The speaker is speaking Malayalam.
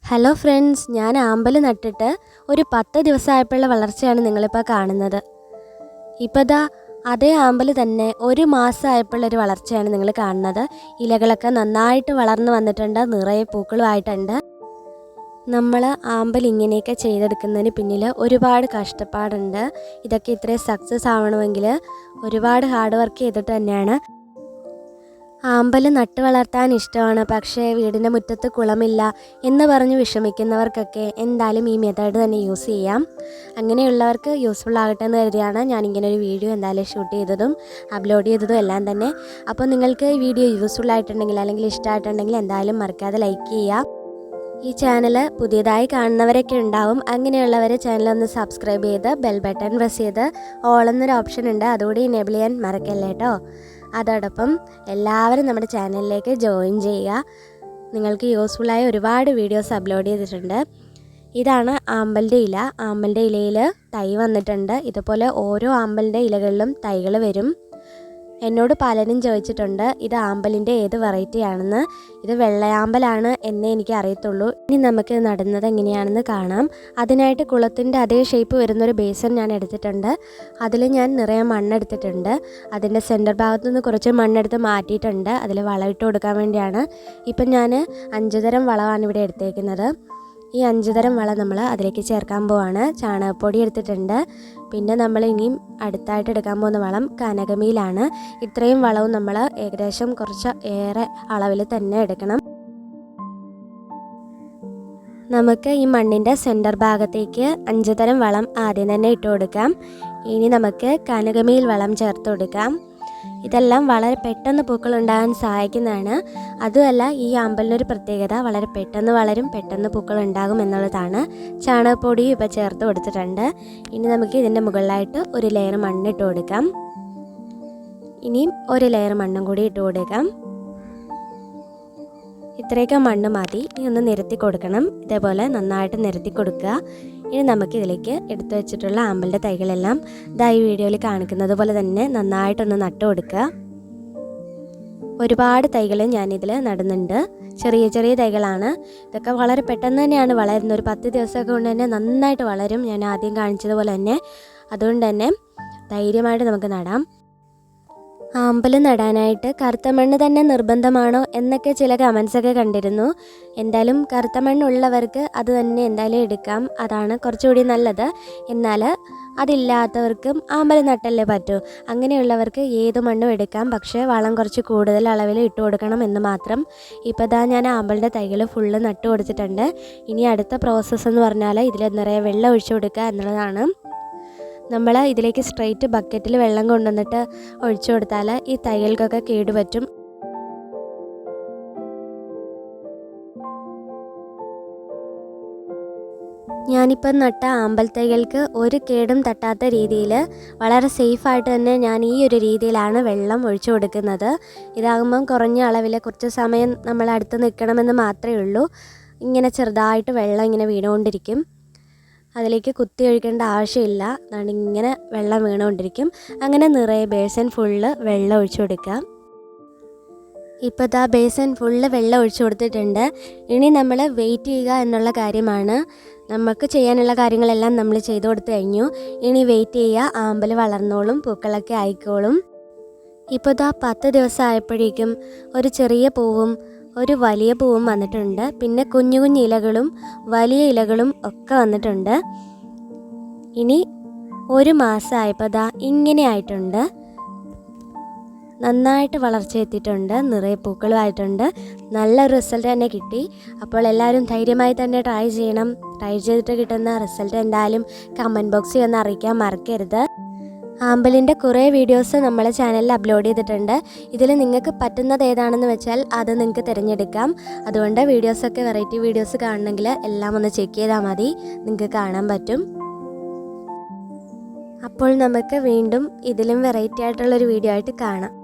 ഹലോ ഫ്രണ്ട്സ്, ഞാൻ ആമ്പൽ നട്ടിട്ട് ഒരു 10 ദിവസമായപ്പോഴുള്ള വളർച്ചയാണ് നിങ്ങളിപ്പോൾ കാണുന്നത്. ഇപ്പോൾ ദാ അതേ ആമ്പൽ തന്നെ ഒരു മാസമായപ്പോഴൊരു വളർച്ചയാണ് നിങ്ങൾ കാണുന്നത്. ഇലകളൊക്കെ നന്നായിട്ട് വളർന്നു വന്നിട്ടുണ്ട്, നിറയെ പൂക്കളുമായിട്ടുണ്ട്. നമ്മൾ ആമ്പൽ ഇങ്ങനെയൊക്കെ ചെയ്തെടുക്കുന്നതിന് പിന്നിൽ ഒരുപാട് കഷ്ടപ്പാടുണ്ട്. ഇതൊക്കെ ഇത്രയും സക്സസ് ആവണമെങ്കിൽ ഒരുപാട് ഹാർഡ് വർക്ക് ചെയ്തിട്ട് തന്നെയാണ്. ആമ്പൽ നട്ട് വളർത്താൻ ഇഷ്ടമാണ്, പക്ഷേ വീടിൻ്റെ മുറ്റത്ത് കുളമില്ല എന്ന് പറഞ്ഞ് വിഷമിക്കുന്നവർക്കൊക്കെ എന്തായാലും ഈ മെത്തേഡ് തന്നെ യൂസ് ചെയ്യാം. അങ്ങനെയുള്ളവർക്ക് യൂസ്ഫുൾ ആകട്ടെ എന്ന് കരുതിയാണ് ഞാനിങ്ങനെ ഒരു വീഡിയോ എന്തായാലും ഷൂട്ട് ചെയ്തതും അപ്ലോഡ് ചെയ്തതും എല്ലാം തന്നെ. അപ്പോൾ നിങ്ങൾക്ക് ഈ വീഡിയോ യൂസ്ഫുൾ ആയിട്ടുണ്ടെങ്കിൽ അല്ലെങ്കിൽ ഇഷ്ടമായിട്ടുണ്ടെങ്കിൽ എന്തായാലും മറക്കാതെ ലൈക്ക് ചെയ്യുക. ഈ ചാനൽ പുതിയതായി കാണുന്നവരൊക്കെ ഉണ്ടാവും. അങ്ങനെയുള്ളവർ ചാനലൊന്ന് സബ്സ്ക്രൈബ് ചെയ്ത് ബെൽ ബട്ടൺ പ്രസ് ചെയ്ത് ഓൾ എന്നൊരു ഓപ്ഷൻ ഉണ്ട്, അതുകൂടി എനേബിൾ ചെയ്യാൻ മറക്കല്ലേ കേട്ടോ. അതോടൊപ്പം എല്ലാവരും നമ്മുടെ ചാനലിലേക്ക് ജോയിൻ ചെയ്യുക. നിങ്ങൾക്ക് യൂസ്ഫുള്ളായ ഒരുപാട് വീഡിയോസ് അപ്ലോഡ് ചെയ്തിട്ടുണ്ട്. ഇതാണ് ആമ്പലിൻ്റെ ഇല. ആമ്പലിൻ്റെ ഇലയിൽ തൈ വന്നിട്ടുണ്ട്. ഇതുപോലെ ഓരോ ആമ്പലിൻ്റെ ഇലകളിലും തൈകൾ വരും. എന്നോട് പലരും ചോദിച്ചിട്ടുണ്ട് ഇത് ആമ്പലിൻ്റെ ഏത് വെറൈറ്റി ആണെന്ന്. ഇത് വെള്ളയാമ്പലാണ് എന്നേ എനിക്ക് അറിയത്തുള്ളൂ. ഇനി നമുക്ക് നടുന്നത് എങ്ങനെയാണെന്ന് കാണാം. അതിനായിട്ട് കുളത്തിൻ്റെ അതേ ഷേപ്പ് വരുന്നൊരു ബേസൺ ഞാൻ എടുത്തിട്ടുണ്ട്. അതിൽ ഞാൻ നിറയെ മണ്ണെടുത്തിട്ടുണ്ട്. അതിൻ്റെ സെൻറ്റർ ഭാഗത്തു നിന്ന് കുറച്ച് മണ്ണെടുത്ത് മാറ്റിയിട്ടുണ്ട്. അതിൽ വളമിട്ട് കൊടുക്കാൻ വേണ്ടിയാണ്. ഇപ്പം ഞാൻ 5 തരം വളമാണ് ഇവിടെ എടുത്തേക്കുന്നത്. ഈ 5 തരം വളം നമ്മൾ അതിലേക്ക് ചേർക്കാൻ പോവാണ്. ചാണകപ്പൊടി എടുത്തിട്ടുണ്ട്. പിന്നെ നമ്മൾ ഇനിയും അടുത്തായിട്ട് എടുക്കാൻ പോകുന്ന വളം കനകമീലാണ്. ഇത്രയും വളവും നമ്മൾ ഏകദേശം കുറച്ച് ഏറെ അളവിൽ തന്നെ എടുക്കണം. നമുക്ക് ഈ മണ്ണിൻ്റെ സെൻറ്റർ ഭാഗത്തേക്ക് 5 തരം വളം ആദ്യം തന്നെ ഇട്ട് കൊടുക്കാം. ഇനി നമുക്ക് കനകമീൽ വളം ചേർത്ത് കൊടുക്കാം. ഇതെല്ലാം വളരെ പെട്ടെന്ന് പൂക്കൾ ഉണ്ടാകാൻ സഹായിക്കുന്നതാണ്. അതുമല്ല, ഈ ആമ്പലിനൊരു പ്രത്യേകത വളരെ പെട്ടെന്ന് വളരും, പെട്ടെന്ന് പൂക്കൾ ഉണ്ടാകും എന്നുള്ളതാണ്. ചാണകപ്പൊടിയും ഇപ്പോൾ ചേർത്ത് കൊടുത്തിട്ടുണ്ട്. ഇനി നമുക്ക് ഇതിൻ്റെ മുകളിലായിട്ട് ഒരു ലെയർ മണ്ണിട്ട് കൊടുക്കാം. ഇനിയും ഒരു ലെയർ മണ്ണും കൂടി ഇട്ട് കൊടുക്കാം. ഇത്രയൊക്കെ മണ്ണ് മതി. ഇനി ഒന്ന് നിരത്തി കൊടുക്കണം. ഇതേപോലെ നന്നായിട്ട് നിരത്തി കൊടുക്കുക. ഇനി നമുക്കിതിലേക്ക് എടുത്തു വെച്ചിട്ടുള്ള ആമ്പലിൻ്റെ തൈകളെല്ലാം ഈ വീഡിയോയിൽ കാണിക്കുന്നത് പോലെ തന്നെ നന്നായിട്ടൊന്ന് നട്ടു കൊടുക്കുക. ഒരുപാട് തൈകൾ ഞാനിതിൽ നടുന്നുണ്ട്. ചെറിയ ചെറിയ തൈകളാണ്. ഇതൊക്കെ വളരെ പെട്ടെന്ന് തന്നെയാണ് വളരുന്നത്. ഒരു 10 ദിവസമൊക്കെ കൊണ്ട് തന്നെ നന്നായിട്ട് വളരും, ഞാൻ ആദ്യം കാണിച്ചതുപോലെ തന്നെ. അതുകൊണ്ട് തന്നെ ധൈര്യമായിട്ട് നമുക്ക് നടാം. ആമ്പൽ നടാനായിട്ട് കറുത്ത മണ്ണ് തന്നെ നിർബന്ധമാണോ എന്നൊക്കെ ചില കമൻസൊക്കെ കണ്ടിരുന്നു. എന്തായാലും കറുത്ത മണ്ണുള്ളവർക്ക് അത് തന്നെ എന്തായാലും എടുക്കാം, അതാണ് കുറച്ചുകൂടി നല്ലത്. എന്നാൽ അതില്ലാത്തവർക്കും ആമ്പൽ നട്ടല്ലേ പറ്റൂ. അങ്ങനെയുള്ളവർക്ക് ഏത് മണ്ണും എടുക്കാം, പക്ഷേ വളം കുറച്ച് കൂടുതൽ അളവിൽ ഇട്ട് കൊടുക്കണം എന്ന് മാത്രം. ഇപ്പോൾ ഞാൻ ആമ്പലിൻ്റെ തൈകൾ ഫുള്ള് നട്ട് കൊടുത്തിട്ടുണ്ട്. ഇനി അടുത്ത പ്രോസസ്സ് എന്ന് പറഞ്ഞാൽ ഇതിൽ നിറയെ വെള്ളം ഒഴിച്ചു കൊടുക്കുക എന്നുള്ളതാണ്. നമ്മൾ ഇതിലേക്ക് സ്ട്രെയിറ്റ് ബക്കറ്റിൽ വെള്ളം കൊണ്ടുവന്നിട്ട് ഒഴിച്ചു കൊടുത്താൽ ഈ തൈകൾക്കൊക്കെ കേടുപറ്റും. ഞാനിപ്പം നട്ട ആമ്പൽ തൈകൾക്ക് ഒരു കേടും തട്ടാത്ത രീതിയിൽ വളരെ സേഫായിട്ട് തന്നെ ഞാൻ ഈ ഒരു രീതിയിലാണ് വെള്ളം ഒഴിച്ചു കൊടുക്കുന്നത്. ഇതാകുമ്പം കുറഞ്ഞ അളവിൽ കുറച്ച് സമയം നമ്മൾ അടുത്ത് നിൽക്കണമെന്ന് മാത്രമേ ഉള്ളൂ. ഇങ്ങനെ ചെറുതായിട്ട് വെള്ളം ഇങ്ങനെ വീണുകൊണ്ടിരിക്കും. അതിലേക്ക് കുത്തി ഒഴിക്കേണ്ട ആവശ്യമില്ല. അതാണ് ഇങ്ങനെ വെള്ളം വീണുകൊണ്ടിരിക്കും. അങ്ങനെ നിറയെ ബേസൻ ഫുള്ള് വെള്ളം ഒഴിച്ചു കൊടുക്കാം. ഇപ്പോൾ ബേസൻ ഫുള്ള് വെള്ളം ഒഴിച്ചു കൊടുത്തിട്ടുണ്ട്. ഇനി നമ്മൾ വെയിറ്റ് ചെയ്യുക എന്നുള്ള കാര്യമാണ്. നമുക്ക് ചെയ്യാനുള്ള കാര്യങ്ങളെല്ലാം നമ്മൾ ചെയ്തു കൊടുത്തു കഴിഞ്ഞു. ഇനി വെയിറ്റ് ചെയ്യുക. ആമ്പൽ വളർന്നോളും, പൂക്കളൊക്കെ ആയിക്കോളും. ഇപ്പോൾ 10 ദിവസം ആയപ്പോഴേക്കും ഒരു ചെറിയ പൂവും ഒരു വലിയ പൂവും വന്നിട്ടുണ്ട്. പിന്നെ കുഞ്ഞു കുഞ്ഞു ഇലകളും വലിയ ഇലകളും ഒക്കെ വന്നിട്ടുണ്ട്. ഇനി ഒരു മാസമായപ്പോൾ ഇങ്ങനെ ആയിട്ടുണ്ട്. നന്നായിട്ട് വളർച്ച എത്തിയിട്ടുണ്ട്, നിറയെ പൂക്കളുമായിട്ടുണ്ട്. നല്ലൊരു റിസൾട്ട് തന്നെ കിട്ടി. അപ്പോൾ എല്ലാവരും ധൈര്യമായി തന്നെ ട്രൈ ചെയ്യണം. ട്രൈ ചെയ്തിട്ട് കിട്ടുന്ന റിസൾട്ട് എന്തായാലും കമൻറ്റ് ബോക്സിൽ ഒന്ന് അറിയിക്കാൻ മറക്കരുത്. ആമ്പലിൻ്റെ കുറേ വീഡിയോസ് നമ്മളെ ചാനലിൽ അപ്ലോഡ് ചെയ്തിട്ടുണ്ട്. ഇതിൽ നിങ്ങൾക്ക് പറ്റുന്നത് ഏതാണെന്ന് വെച്ചാൽ അത് നിങ്ങൾക്ക് തിരഞ്ഞെടുക്കാം. അതുകൊണ്ട് വീഡിയോസൊക്കെ വെറൈറ്റി വീഡിയോസ് കാണണമെങ്കിൽ എല്ലാം ഒന്ന് ചെക്ക് ചെയ്താൽ മതി, നിങ്ങൾക്ക് കാണാൻ പറ്റും. അപ്പോൾ നമുക്ക് വീണ്ടും ഇതിലും വെറൈറ്റി ആയിട്ടുള്ളൊരു വീഡിയോ ആയിട്ട് കാണാം.